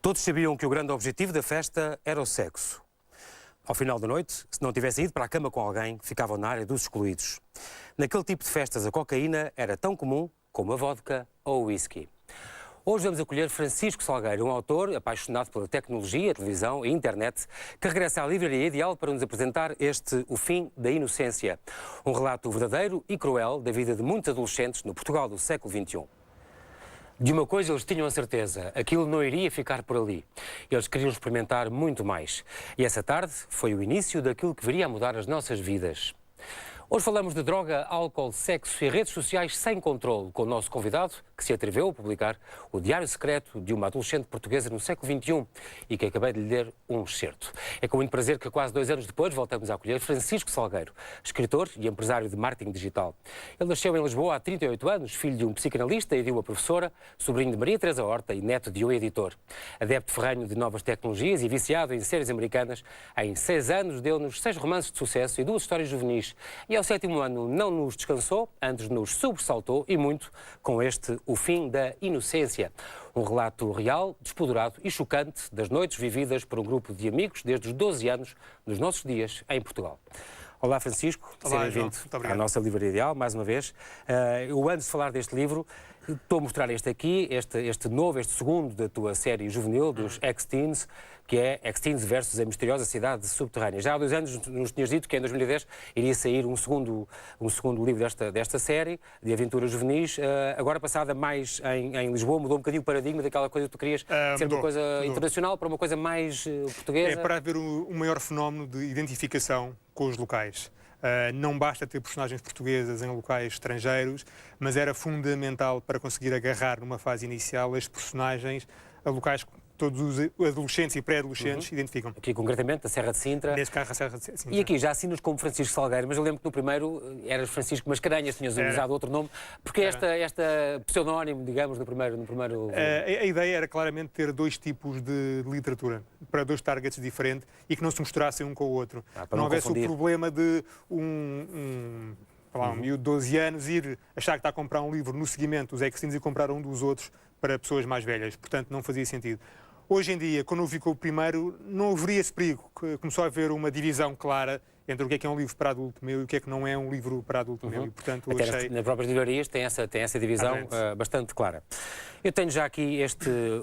Todos sabiam que o grande objetivo da festa era o sexo. Ao final da noite, se não tivessem ido para a cama com alguém, ficavam na área dos excluídos. Naquele tipo de festas, a cocaína era tão comum como a vodka ou o whisky. Hoje vamos acolher Francisco Salgueiro, um autor apaixonado pela tecnologia, televisão e internet, que regressa à livraria Ideal para nos apresentar O Fim da Inocência. Um relato verdadeiro e cruel da vida de muitos adolescentes no Portugal do século XXI. De uma coisa eles tinham a certeza, aquilo não iria ficar por ali. Eles queriam experimentar muito mais. E essa tarde foi o início daquilo que viria a mudar as nossas vidas. Hoje falamos de droga, álcool, sexo e redes sociais sem controle, com o nosso convidado, que se atreveu a publicar o diário secreto de uma adolescente portuguesa no século XXI e que acabei de lhe ler um excerto. É com muito prazer que quase 2 anos depois voltamos a acolher Francisco Salgueiro, escritor e empresário de marketing digital. Ele nasceu em Lisboa há 38 anos, filho de um psicanalista e de uma professora, sobrinho de Maria Teresa Horta e neto de um editor. Adepto ferrenho de novas tecnologias e viciado em séries americanas, em 6 anos deu-nos 6 romances de sucesso e 2 histórias juvenis. E ao 7º ano não nos descansou, antes nos sobressaltou e muito com O Fim da Inocência. Um relato real, despoderado e chocante das noites vividas por um grupo de amigos desde os 12 anos dos nossos dias em Portugal. Olá Francisco, seja bem-vindo à nossa livraria Ideal, mais uma vez. Eu antes de falar deste livro, estou a mostrar este aqui, este segundo da tua série juvenil, dos X-Teens, que é X-Teens versus a misteriosa cidade subterrânea. Já há 2 anos nos tinhas dito que em 2010 iria sair um segundo livro desta série, de aventuras juvenis. Agora, passada mais em Lisboa, mudou um bocadinho o paradigma daquela coisa que tu querias ser uma coisa internacional para uma coisa mais portuguesa. É para haver um maior fenómeno de identificação com os locais. Não basta ter personagens portuguesas em locais estrangeiros, mas era fundamental para conseguir agarrar numa fase inicial as personagens a locais que todos os adolescentes e pré-adolescentes identificam. Aqui concretamente, a Serra de Sintra. Neste caso, a Serra de Sintra. E aqui já assinas como Francisco Salgueiro, mas eu lembro que no primeiro eras Francisco Mascarenhas, tinhas usado outro nome. Porque esta pseudónimo, digamos, no primeiro... A ideia era claramente ter 2 tipos de literatura, para 2 targets diferentes e que não se misturassem um com o outro. Não houvesse o problema de um miúdo de 12 anos ir achar que está a comprar um livro no seguimento dos X-Teens e comprar um dos outros para pessoas mais velhas. Portanto, não fazia sentido. Hoje em dia, quando eu vi com o primeiro, não haveria esse perigo. Começou a haver uma divisão clara entre o que é um livro para adulto meu e o que é que não é um livro para adulto meu. E, portanto, até achei... nas próprias livrarias tem essa divisão bastante clara. Eu tenho já aqui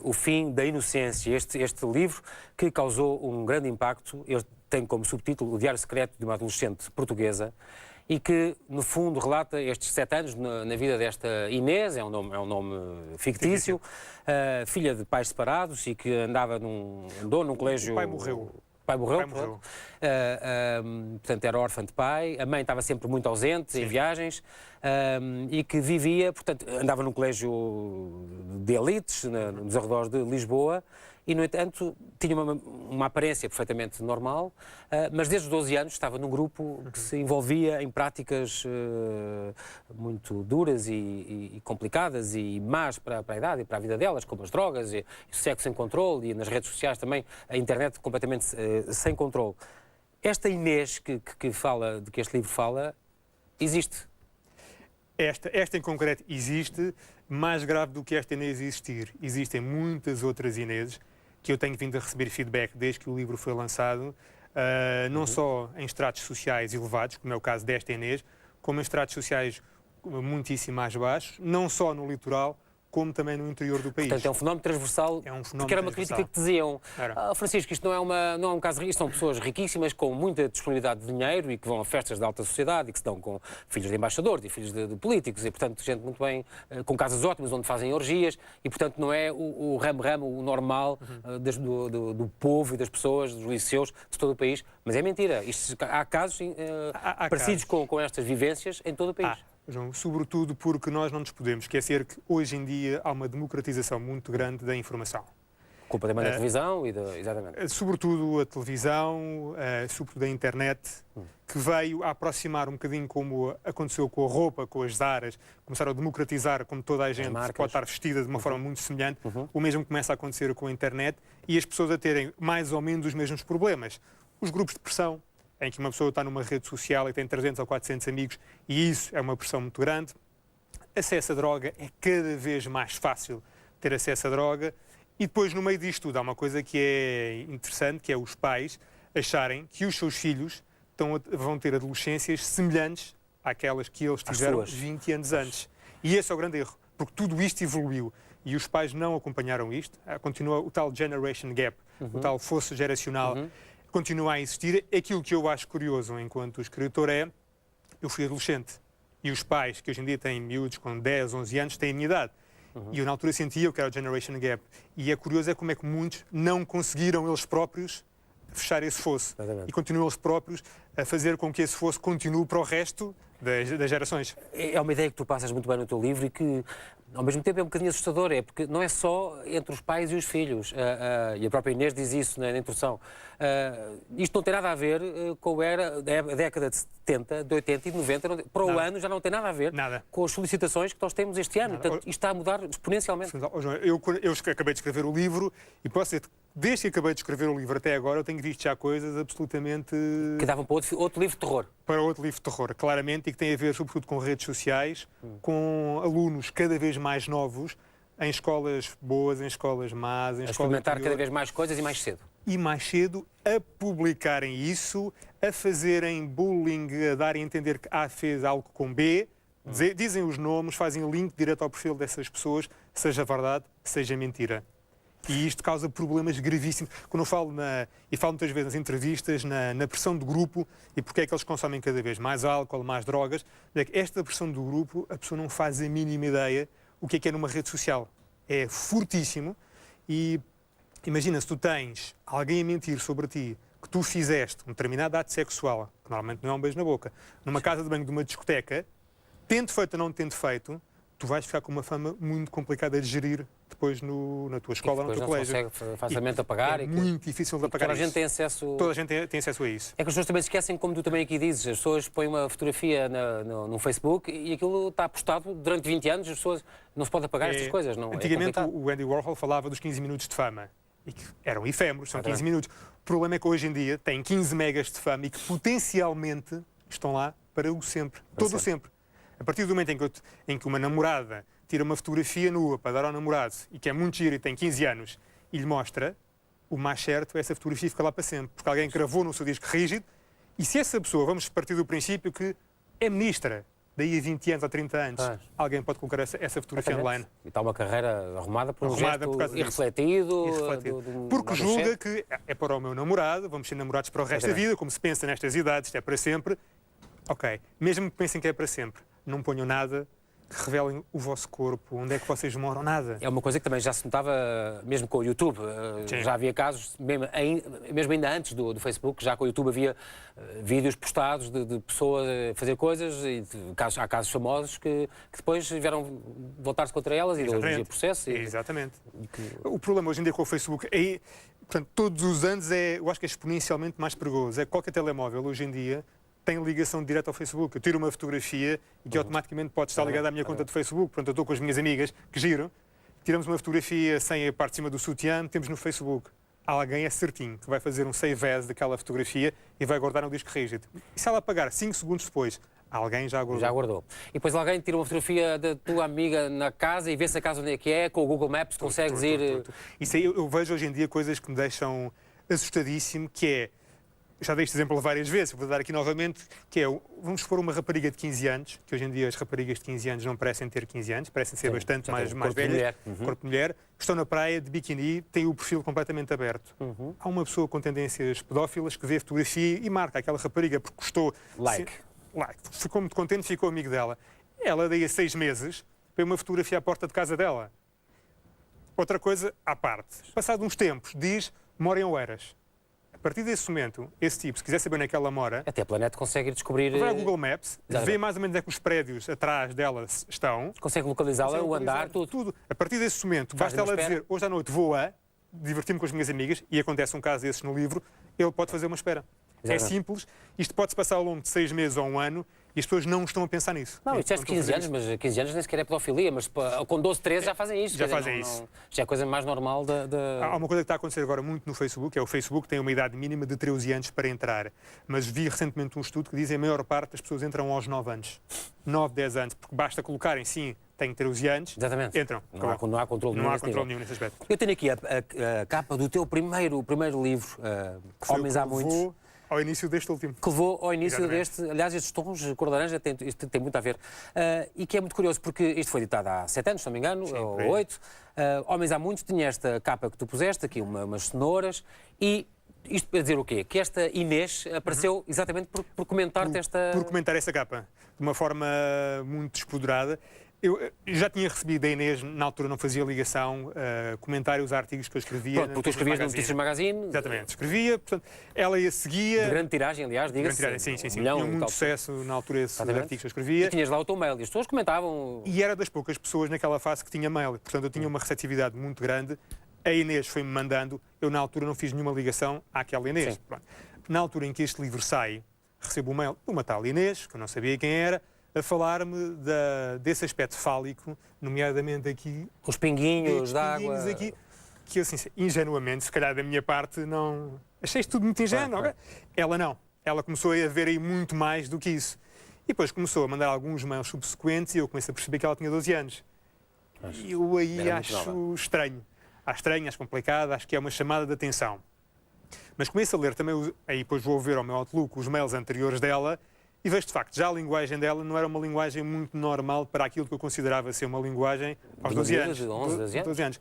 O Fim da Inocência, este livro que causou um grande impacto. Eu tenho como subtítulo O Diário Secreto de uma Adolescente Portuguesa, e que, no fundo, relata estes 7 anos na vida desta Inês, é um nome fictício, filha de pais separados e que andou num colégio... O pai morreu. Portanto, era órfã de pai, a mãe estava sempre muito ausente em viagens e que vivia, portanto, andava num colégio de elites, nos arredores de Lisboa, e, no entanto, tinha uma aparência perfeitamente normal, mas desde os 12 anos estava num grupo que se envolvia em práticas muito duras e complicadas e más para a idade e para a vida delas, como as drogas e o sexo sem controle, e nas redes sociais também a internet completamente sem controle. Esta Inês de que este livro fala, existe? Esta em concreto existe. Mais grave do que esta Inês existir, existem muitas outras Ineses que eu tenho vindo a receber feedback desde que o livro foi lançado, não só em estratos sociais elevados, como é o caso desta Inês, como em estratos sociais muitíssimo mais baixos, não só no litoral, como também no interior do país. Portanto, é um fenómeno transversal, porque era uma crítica que diziam, Francisco, isto não é um caso rico, são pessoas riquíssimas com muita disponibilidade de dinheiro e que vão a festas de alta sociedade e que se dão com filhos de embaixadores e filhos de políticos e, portanto, gente muito bem, com casas ótimas onde fazem orgias e, portanto, não é o ramo-ramo, o normal do povo e das pessoas, dos liceus de todo o país, mas é mentira. Há casos parecidos com estas vivências em todo o país. João, sobretudo porque nós não nos podemos esquecer que hoje em dia há uma democratização muito grande da informação. Culpa também da televisão exatamente. Sobretudo a televisão, sobretudo a internet, que veio a aproximar um bocadinho como aconteceu com a roupa, com as Zaras, começaram a democratizar como toda a gente pode estar vestida de uma forma muito semelhante. O mesmo começa a acontecer com a internet e as pessoas a terem mais ou menos os mesmos problemas. Os grupos de pressão, em que uma pessoa está numa rede social e tem 300 ou 400 amigos, e isso é uma pressão muito grande. Acesso à droga, é cada vez mais fácil ter acesso à droga, E depois, no meio disto tudo, há uma coisa que é interessante, que é os pais acharem que os seus filhos vão ter adolescências semelhantes àquelas que eles tiveram 20 anos antes. E esse é o grande erro, porque tudo isto evoluiu e os pais não acompanharam isto. Continua o tal generation gap, o tal fosso geracional, continua a existir. Aquilo que eu acho curioso enquanto escritor eu fui adolescente e os pais, que hoje em dia têm miúdos com 10, 11 anos, têm a minha idade. E eu na altura sentia que era o generation gap. E é curioso como é que muitos não conseguiram eles próprios fechar esse fosso. Exatamente. E continuam eles próprios a fazer com que esse fosso continue para o resto das gerações. É uma ideia que tu passas muito bem no teu livro e que, ao mesmo tempo, é um bocadinho assustadora, porque não é só entre os pais e os filhos. E a própria Inês diz isso na introdução. Isto não tem nada a ver com a década de 70, de 80 e de 90. Para o ano já não tem nada a ver com as solicitações que nós temos este ano. Portanto, isto está a mudar exponencialmente. João, eu acabei de escrever o livro e posso dizer, desde que acabei de escrever o livro até agora, eu tenho visto já coisas absolutamente... Que davam para outro livro de terror. Para outro livro de terror, claramente, e que tem a ver sobretudo com redes sociais, com alunos cada vez mais novos, em escolas boas, em escolas más, em escolas... A experimentar cada vez mais coisas e mais cedo. E mais cedo a publicarem isso, a fazerem bullying, a darem a entender que A fez algo com B, dizem os nomes, fazem link direto ao perfil dessas pessoas, seja verdade, seja mentira. E isto causa problemas gravíssimos. Quando eu falo, e falo muitas vezes nas entrevistas, na pressão do grupo e porque é que eles consomem cada vez mais álcool, mais drogas, é que esta pressão do grupo, a pessoa não faz a mínima ideia o que é numa rede social. É fortíssimo e imagina se tu tens alguém a mentir sobre ti, que tu fizeste um determinado ato sexual, que normalmente não é um beijo na boca, numa casa de banho de uma discoteca, tendo feito ou não tendo feito, tu vais ficar com uma fama muito complicada de gerir depois na tua escola ou no teu colégio. Não se consegue facilmente apagar. É muito difícil de apagar. Toda a gente tem acesso... Toda a gente tem acesso a isso. É que as pessoas também se esquecem, como tu também aqui dizes, as pessoas põem uma fotografia no Facebook e aquilo está postado durante 20 anos, as pessoas não se pode apagar estas coisas. Não, antigamente o Andy Warhol falava dos 15 minutos de fama. E que eram efêmeros, são 15 minutos. O problema é que hoje em dia tem 15 megas de fama e que potencialmente estão lá para o sempre. Todo o sempre. A partir do momento em que uma namorada tira uma fotografia nua para dar ao namorado e que é muito giro e tem 15 anos e lhe mostra, o mais certo é essa fotografia ficar lá para sempre. Porque alguém gravou no seu disco rígido e se essa pessoa, vamos partir do princípio que é ministra, daí a 20 anos ou 30 anos, alguém pode colocar essa fotografia online. E está uma carreira arrumada por um gesto irrefletido. Porque julga que é para o meu namorado, vamos ser namorados para o resto da vida, como se pensa nestas idades, isto é para sempre. Ok, mesmo que pensem que é para sempre, não ponham nada que revelem o vosso corpo, onde é que vocês moram, nada. É uma coisa que também já se notava, mesmo com o YouTube. Já havia casos, mesmo ainda antes do Facebook, já com o YouTube havia vídeos postados de pessoas a fazer coisas, e há casos famosos que depois vieram voltar-se contra elas e ideologia processo. Exatamente. O problema hoje em dia com o Facebook é, portanto, todos os anos eu acho que é exponencialmente mais perigoso. É que qualquer telemóvel hoje em dia tem ligação direta ao Facebook. Eu tiro uma fotografia e que automaticamente pode estar ligada à minha conta do Facebook. Portanto, eu estou com as minhas amigas que giram, tiramos uma fotografia sem a parte de cima do sutiã, temos no Facebook. Alguém é certinho que vai fazer um save as daquela fotografia e vai guardar no disco rígido. E se ela apagar 5 segundos depois, alguém já guardou. Já guardou. E depois alguém tira uma fotografia da tua amiga na casa e vê se a casa onde é que é, com o Google Maps consegues ir... Isso aí eu vejo hoje em dia coisas que me deixam assustadíssimo, que é... Já dei este exemplo várias vezes, vou dar aqui novamente, que é, vamos supor uma rapariga de 15 anos, que hoje em dia as raparigas de 15 anos não parecem ter 15 anos, parecem ser bastante mais velhas, corpo de mulher, estão na praia de biquíni, têm o perfil completamente aberto. Há uma pessoa com tendências pedófilas que vê a fotografia e marca aquela rapariga porque gostou. Like. Ficou muito contente, ficou amigo dela. Ela, daí a 6 meses, vê uma fotografia à porta de casa dela. Outra coisa à parte. Passado uns tempos, diz, mora em Oeiras. A partir desse momento, esse tipo, se quiser saber onde é que ela mora... Até a Planet consegue descobrir... Vai ao Google Maps, vê mais ou menos onde é que os prédios atrás dela estão... Consegue localizá-la, o andar, tudo. A partir desse momento, basta ela dizer, hoje à noite vou divertir-me com as minhas amigas, e acontece um caso desses no livro, ele pode fazer uma espera. É simples, isto pode-se passar ao longo de 6 meses ou 1 ano, E as pessoas não estão a pensar nisso. Não, isto é de 15 anos, mas 15 anos nem sequer é pedofilia, mas com 12, 13 já fazem isto. Já fazem isso. Já é a coisa mais normal Há uma coisa que está a acontecer agora muito no Facebook, é o Facebook tem uma idade mínima de 13 anos para entrar. Mas vi recentemente um estudo que diz que a maior parte das pessoas entram aos 9 anos. 9, 10 anos, porque basta colocarem, sim, tenho 13 anos, exatamente. Entram. Não há controle nenhum. Não há controle nenhum nesse aspecto. Eu tenho aqui a capa do teu primeiro livro, Homens Há Muitos. Ao início deste último. Que levou ao início deste... Aliás, estes tons cor de laranja isto tem muito a ver. E que é muito curioso, porque isto foi editado há 7 anos, se não me engano, sim, ou 8. Homens Há Muitos tinha esta capa que tu puseste, aqui umas cenouras, e isto para dizer o quê? Que esta Inês apareceu exatamente por comentar-te esta... Por comentar essa capa, de uma forma muito despoderada. Eu já tinha recebido da Inês, na altura não fazia ligação, comentários, artigos que eu escrevia. Pronto, porque tu escrevias no Notícias Magazine. Exatamente, escrevia, portanto, ela seguia... De grande tiragem, aliás, diga-se. Grande tiragem, sim. Tinha muito sucesso na altura esses artigos que eu escrevia. E tinhas lá o teu mail e as pessoas comentavam... E era das poucas pessoas naquela fase que tinha mail, portanto eu tinha uma receptividade muito grande. A Inês foi-me mandando, eu na altura não fiz nenhuma ligação àquela Inês. Na altura em que este livro sai, recebo um mail de uma tal Inês, que eu não sabia quem era, a falar-me desse aspecto fálico, nomeadamente aqui... Os pinguinhos d'água... aqui, que eu, assim, ingenuamente, se calhar da minha parte, não... Achei isto tudo muito ingênuo. Claro. Ela não. Ela começou a ver aí muito mais do que isso. E depois começou a mandar alguns mails subsequentes e eu comecei a perceber que ela tinha 12 anos. E eu aí acho estranho. Acho estranho, acho complicado, acho que é uma chamada de atenção. Mas começo a ler também, aí depois vou ver ao meu Outlook os mails anteriores dela, e vejo, de facto, já a linguagem dela não era uma linguagem muito normal para aquilo que eu considerava ser uma linguagem aos 12 anos. 12 anos.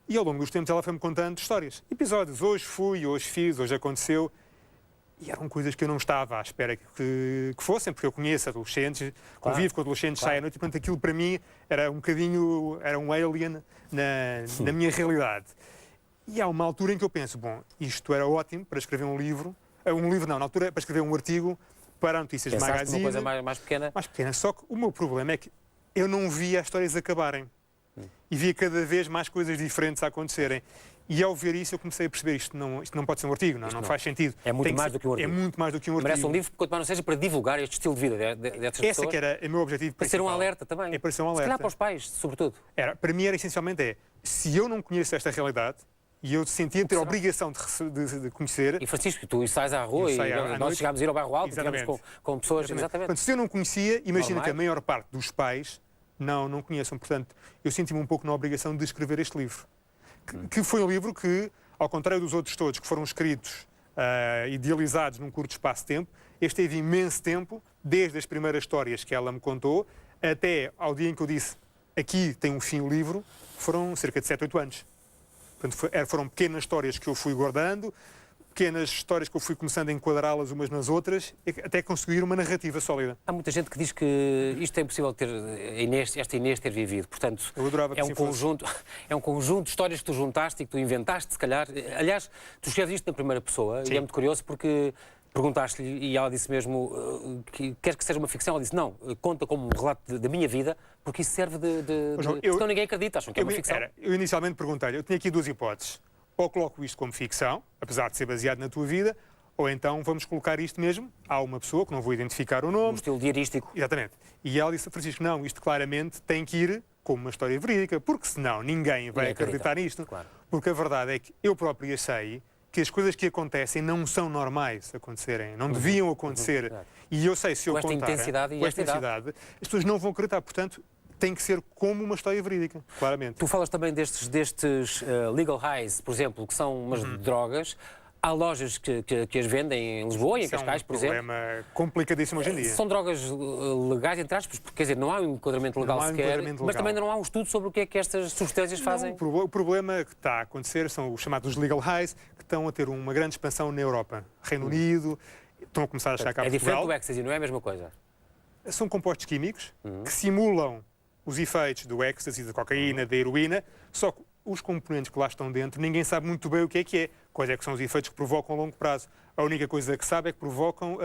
E ao longo dos tempos ela foi-me contando histórias, episódios. Hoje fui, hoje fiz, hoje aconteceu. E eram coisas que eu não estava à espera que fossem, porque eu conheço adolescentes, convivo com adolescentes, saio à noite, e portanto aquilo para mim era um bocadinho, era um alien na minha realidade. E há uma altura em que eu penso, bom, isto era ótimo para escrever um livro, na altura para escrever um artigo, para a Notícias Magazine. Uma coisa mais pequena? Mais pequena. Só que o meu problema é que eu não via as histórias acabarem. E via cada vez mais coisas diferentes a acontecerem. E ao ver isso eu comecei a perceber isto não pode ser um artigo, não faz sentido. É muito mais do que um artigo. É muito mais do que um artigo. Merece um livro, quanto mais não seja, para divulgar este estilo de vida destas pessoas. Esse que era o meu objetivo principal. Para ser um alerta também. É para ser um alerta. Se calhar para os pais, sobretudo. Para mim era essencialmente se eu não conheço esta realidade, e eu sentia ter a obrigação de conhecer... E Francisco, tu sais à rua e nós chegámos a ir ao Bairro Alto, tivemos com pessoas... Exatamente. Portanto, se eu não conhecia, imagina que a maior parte dos pais não conheçam. Portanto, eu senti-me um pouco na obrigação de escrever este livro. Que foi um livro que, ao contrário dos outros todos, que foram escritos, idealizados num curto espaço de tempo, este teve imenso tempo, desde as primeiras histórias que ela me contou, até ao dia em que eu disse, aqui tem um fim o livro, foram cerca de 7, 8 anos. Portanto, foram pequenas histórias que eu fui guardando, pequenas histórias que eu fui começando a enquadrá-las umas nas outras, até conseguir uma narrativa sólida. Há muita gente que diz que isto é impossível ter esta Inês ter vivido. Portanto, eu adorava que é um conjunto de histórias que tu juntaste e que tu inventaste, se calhar. Aliás, tu escreves isto na primeira pessoa. Sim. E é muito curioso porque perguntaste-lhe e ela disse mesmo que queres que seja uma ficção? Ela disse, não, conta como um relato da minha vida, porque isso serve porque senão ninguém acredita, acham que é uma ficção. Eu inicialmente perguntei-lhe, eu tinha aqui duas hipóteses. Ou coloco isto como ficção, apesar de ser baseado na tua vida, ou então vamos colocar isto mesmo a uma pessoa, que não vou identificar o nome. Um estilo diarístico. Exatamente. E ela disse a Francisco, não, isto claramente tem que ir como uma história verídica, porque senão ninguém vai acreditar nisto. Claro. Porque a verdade é que eu próprio sei que as coisas que acontecem não são normais acontecerem, não deviam acontecer. E eu sei, se eu contar com esta intensidade, as pessoas não vão acreditar. Portanto, tem que ser como uma história verídica, claramente. Tu falas também destes legal highs, por exemplo, que são umas drogas. Há lojas que as vendem em Lisboa e em Cascais, por exemplo. É um problema complicadíssimo hoje em dia. São drogas legais, entre aspas, porque, quer dizer, não há um enquadramento legal sequer, mas também não há um estudo sobre o que é que estas substâncias fazem. O problema que está a acontecer são os chamados legal highs, que estão a ter uma grande expansão na Europa. Reino Unido, estão a começar a chegar cá a Portugal. É diferente do ecstasy, não é a mesma coisa? São compostos químicos que simulam os efeitos do ecstasy, da cocaína, da heroína, só que os componentes que lá estão dentro, ninguém sabe muito bem o que é, quais é que são os efeitos que provocam a longo prazo. A única coisa que sabe é que provocam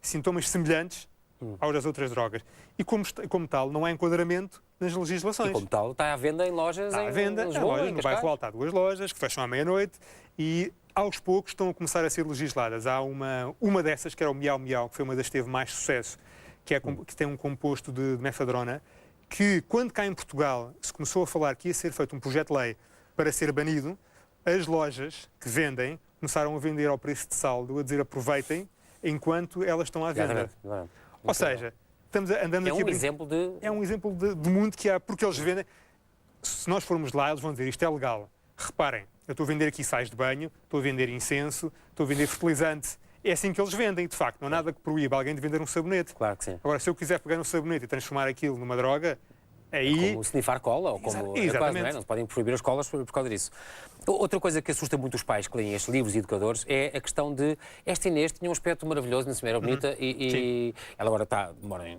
sintomas semelhantes aos das outras drogas. E como tal, não há enquadramento nas legislações. E como tal, está à venda em lojas em Lisboa, no bairro Alto há 2 lojas que fecham à meia-noite e aos poucos estão a começar a ser legisladas. Há uma dessas, que era o Miau Miau, que foi uma das que teve mais sucesso, que tem um composto de mefadrona, que quando cá em Portugal se começou a falar que ia ser feito um projeto de lei para ser banido, as lojas que vendem começaram a vender ao preço de saldo, a dizer aproveitem, enquanto elas estão à venda. Ou seja, andamos aqui... É um exemplo de mundo que há, porque eles vendem... Se nós formos lá, eles vão dizer isto é legal. Reparem, eu estou a vender aqui sais de banho, estou a vender incenso, estou a vender fertilizante. É assim que eles vendem, de facto. Não há nada que proíba alguém de vender um sabonete. Claro que sim. Agora, se eu quiser pegar um sabonete e transformar aquilo numa droga, aí... Como snifar cola, ou como... Exatamente. É quase, não é? Não se podem proibir as colas por causa disso. Outra coisa que assusta muito os pais que leem estes livros e educadores é a questão de... Esta Inês tinha um aspecto maravilhoso, na era bonita, e ela agora mora em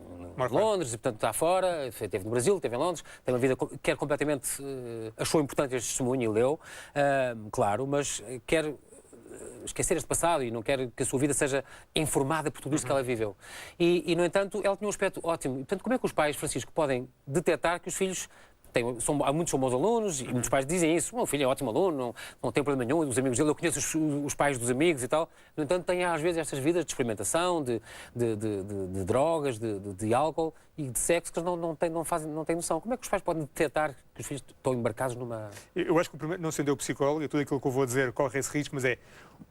Londres, e portanto está fora, esteve no Brasil, esteve em Londres, tem uma vida que quer completamente... achou importante este testemunho e leu, claro, mas quer... esquecer este passado e não quer que a sua vida seja informada por tudo isto que ela viveu. E, no entanto, ela tinha um aspecto ótimo. E, portanto, como é que os pais, Francisco, podem detectar que os filhos muitos são bons alunos, e muitos pais dizem isso, o meu filho é ótimo aluno, não tem problema nenhum, os amigos dele, eu conheço os pais dos amigos e tal. No entanto, têm às vezes estas vidas de experimentação, de drogas, de álcool e de sexo que eles não têm noção. Como é que os pais podem detectar que os filhos estão embarcados numa... Eu acho que, não sendo eu psicólogo, tudo aquilo que eu vou dizer corre esse risco, mas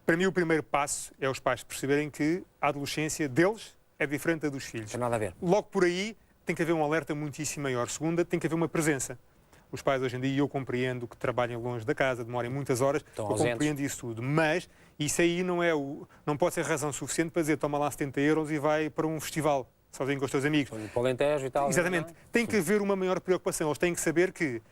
para mim o primeiro passo é os pais perceberem que a adolescência deles é diferente da dos filhos. Não tem nada a ver. Logo por aí, tem que haver um alerta muitíssimo maior. Segunda, tem que haver uma presença. Os pais hoje em dia, eu compreendo que trabalhem longe da casa, demorem muitas horas, eu compreendo isso tudo. Mas isso aí não pode ser razão suficiente para dizer toma lá 70 euros e vai para um festival, sozinho com os teus amigos. Para o Alentejo e tal. Exatamente. Tem que haver uma maior preocupação. Eles têm que saber que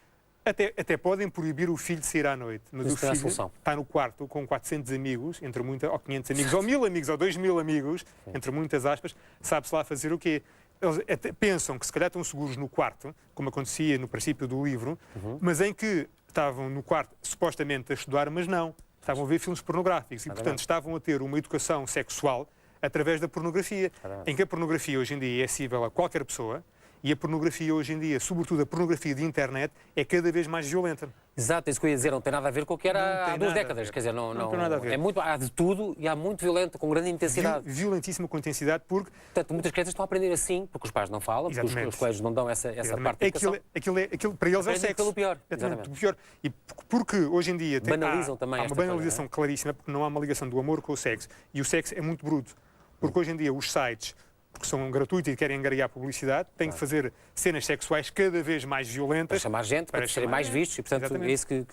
até podem proibir o filho de sair à noite, mas o filho está no quarto com 400 amigos, ou 500 amigos, ou 1000 amigos, ou 2000 amigos, entre muitas aspas, sabe-se lá fazer o quê? Eles até pensam que se calhar estão seguros no quarto, como acontecia no princípio do livro, mas em que estavam no quarto supostamente a estudar, mas não. Estavam a ver filmes pornográficos e, portanto, estavam a ter uma educação sexual através da pornografia, em que a pornografia hoje em dia é acessível a qualquer pessoa. E a pornografia hoje em dia, sobretudo a pornografia de internet, é cada vez mais violenta. Exato, isso que eu ia dizer, não tem nada a ver com o que era há 2 décadas. Quer dizer, não tem nada a ver. Há de tudo e há muito violento, com grande intensidade. Violentíssima com intensidade, porque... Portanto, muitas crianças estão a aprender assim, porque os pais não falam, porque os colégios não dão essa parte da educação. Aquilo para eles é o sexo. Pelo pior. Exatamente. Pior. E porque hoje em dia... Banalizam também há uma banalização claríssima, porque não há uma ligação do amor com o sexo. E o sexo é muito bruto. Porque hoje em dia os sites... porque são gratuitos e querem angariar publicidade, têm que fazer cenas sexuais cada vez mais violentas. Para chamar gente, para serem mais vistos. E, portanto, é isso que...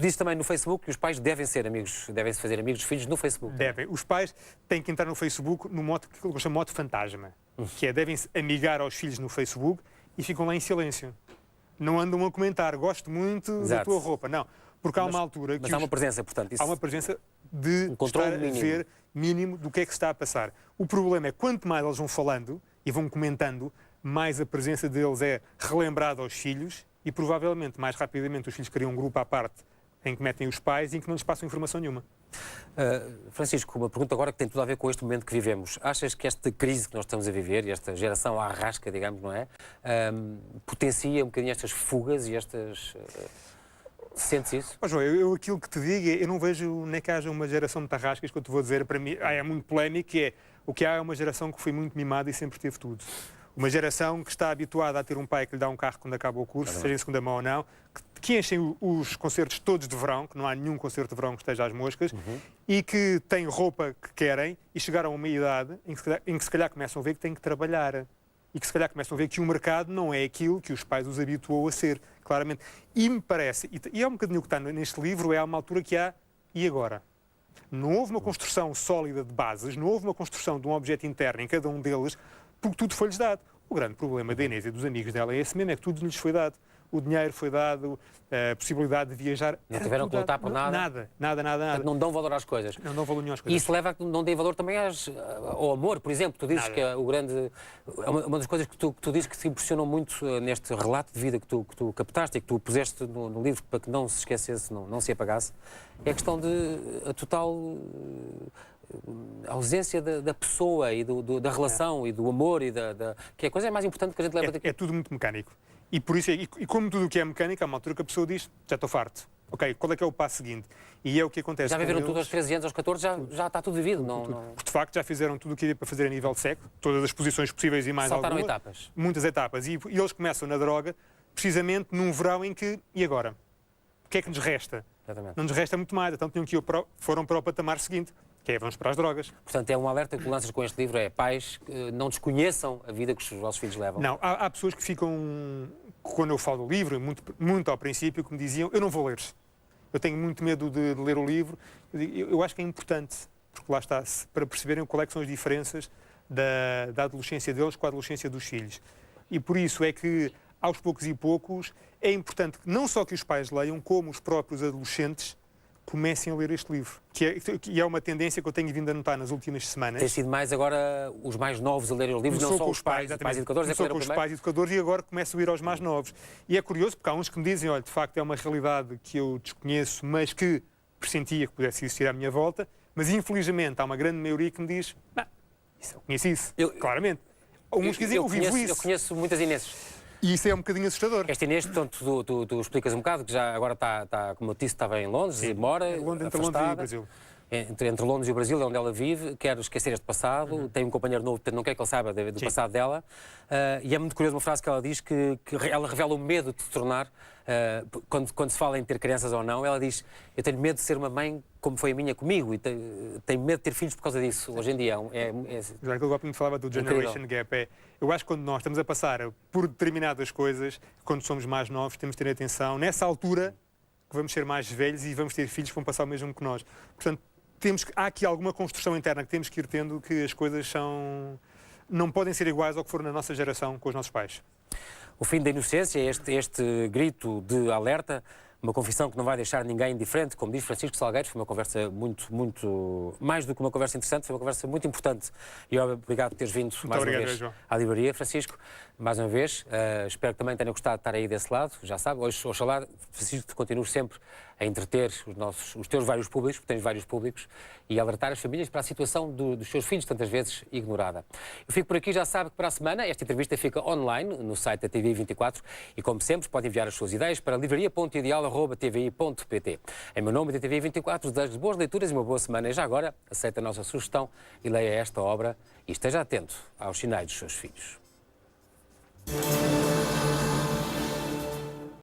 Diz também no Facebook que os pais devem se fazer amigos dos filhos no Facebook. Devem. Os pais têm que entrar no Facebook no modo que eu chamo de modo fantasma, que é devem-se amigar aos filhos no Facebook e ficam lá em silêncio. Não andam a comentar, gosto muito da tua roupa. Não, porque há uma altura que... Mas há uma presença, portanto. Há uma presença de estar a ver mínimo do que é que se está a passar. O problema é que quanto mais eles vão falando e vão comentando, mais a presença deles é relembrada aos filhos e provavelmente mais rapidamente os filhos criam um grupo à parte em que metem os pais e em que não lhes passam informação nenhuma. Francisco, uma pergunta agora que tem tudo a ver com este momento que vivemos. Achas que esta crise que nós estamos a viver, e esta geração à arrasca, digamos, não é? Potencia um bocadinho estas fugas e estas... Sentes isso? João, eu aquilo que te digo é, eu não vejo nem que haja uma geração de tarrascas, que eu te vou dizer, para mim é muito polémico, que é o que há é uma geração que foi muito mimada e sempre teve tudo. Uma geração que está habituada a ter um pai que lhe dá um carro quando acaba o curso, seja em segunda mão ou não, que enchem os concertos todos de verão, que não há nenhum concerto de verão que esteja às moscas, e que têm roupa que querem e chegaram a uma idade em que se calhar começam a ver que têm que trabalhar. E que se calhar começam a ver que o mercado não é aquilo que os pais os habituou a ser, claramente. E me parece, e é um bocadinho o que está neste livro, é uma altura que há e agora. Não houve uma construção sólida de bases, não houve uma construção de um objeto interno em cada um deles, porque tudo foi-lhes dado. O grande problema da Inês e dos amigos dela é esse mesmo, é que tudo lhes foi dado. O dinheiro foi dado, a possibilidade de viajar... Não tiveram que lutar por nada? Nada. Portanto, não dão valor às coisas. Não dão valor nenhum às coisas. E isso leva a que não deem valor também ao amor, por exemplo. Tu dizes que é o grande... Uma das coisas que tu dizes que te impressionou muito neste relato de vida que tu captaste e que tu puseste no livro para que não se esquecesse, não se apagasse, é a questão de a total... a ausência da pessoa e da relação e do amor que é a coisa mais importante que a gente leva daqui. É tudo muito mecânico. E por isso, e como tudo o que é mecânico, há uma altura que a pessoa diz, já estou farto. ok, qual é que é o passo seguinte? E é o que acontece. Já viveram tudo aos 13 anos, aos 14, já está tudo vivido, não? De facto, já fizeram tudo o que havia para fazer a nível seco, todas as posições possíveis e mais saltaram algumas. etapas. Muitas etapas. E eles começam na droga, precisamente num verão em que, e agora? O que é que nos resta? Exatamente. Não nos resta muito mais, então foram para o patamar seguinte, que é vamos para as drogas. Portanto, é um alerta que tu lanças com este livro, é pais que não desconheçam a vida que os vossos filhos levam. Não, há pessoas que ficam, quando eu falo do livro, muito ao princípio, que me diziam, eu não vou ler. Eu tenho muito medo de ler o livro. Eu acho que é importante, porque lá está, para perceberem qual é que são as diferenças da adolescência deles com a adolescência dos filhos. E por isso é que, aos poucos e poucos, é importante não só que os pais leiam, como os próprios adolescentes comecem a ler este livro. Que é uma tendência que eu tenho vindo a notar nas últimas semanas. Tem sido mais agora os mais novos a lerem os livros, não só os pais educadores. Começou com os pais educadores e agora começam a ir aos mais novos. E é curioso, porque há uns que me dizem, olha, de facto é uma realidade que eu desconheço, mas que pressentia que pudesse existir à minha volta, mas infelizmente há uma grande maioria que me diz, não, eu conheço isso, claramente. Uns que dizem, eu vivo isso. Eu conheço muitas Ineses. E isso é um bocadinho assustador. Esta Inês, portanto, tu explicas um bocado, que já agora está, como eu disse, estava em Londres e mora entre Londres e o Brasil. Entre Londres e o Brasil, é onde ela vive, quer esquecer este passado, tem um companheiro novo, não quer que ele saiba do passado dela, e é muito curioso uma frase que ela diz, que ela revela o medo de se tornar, quando se fala em ter crianças ou não, ela diz, eu tenho medo de ser uma mãe como foi a minha comigo, e tenho medo de ter filhos por causa disso. Hoje em dia Já que eu falava do Generation Gap, eu acho que quando nós estamos a passar por determinadas coisas, quando somos mais novos, temos de ter atenção, nessa altura, que vamos ser mais velhos e vamos ter filhos que vão passar o mesmo que nós. Portanto, há aqui alguma construção interna que temos que ir tendo, que as coisas não podem ser iguais ao que foram na nossa geração com os nossos pais. O fim da inocência, este grito de alerta, uma confissão que não vai deixar ninguém indiferente, como diz Francisco Salgueiros, foi uma conversa muito, mais do que uma conversa interessante, foi uma conversa muito importante. E obrigado por teres vindo mais uma vez à livraria, Francisco, mais uma vez. Espero que também tenha gostado de estar aí desse lado, já sabe, hoje, oxalá, Francisco, continues sempre a entreter os teus vários públicos, porque tens vários públicos, e alertar as famílias para a situação dos seus filhos, tantas vezes ignorada. Eu fico por aqui, já sabe que para a semana esta entrevista fica online no site da TVI 24 e, como sempre, pode enviar as suas ideias para livraria.ideal@tvi.pt. Em meu nome da TVI 24, desejo boas leituras e uma boa semana. E já agora, aceite a nossa sugestão e leia esta obra e esteja atento aos sinais dos seus filhos.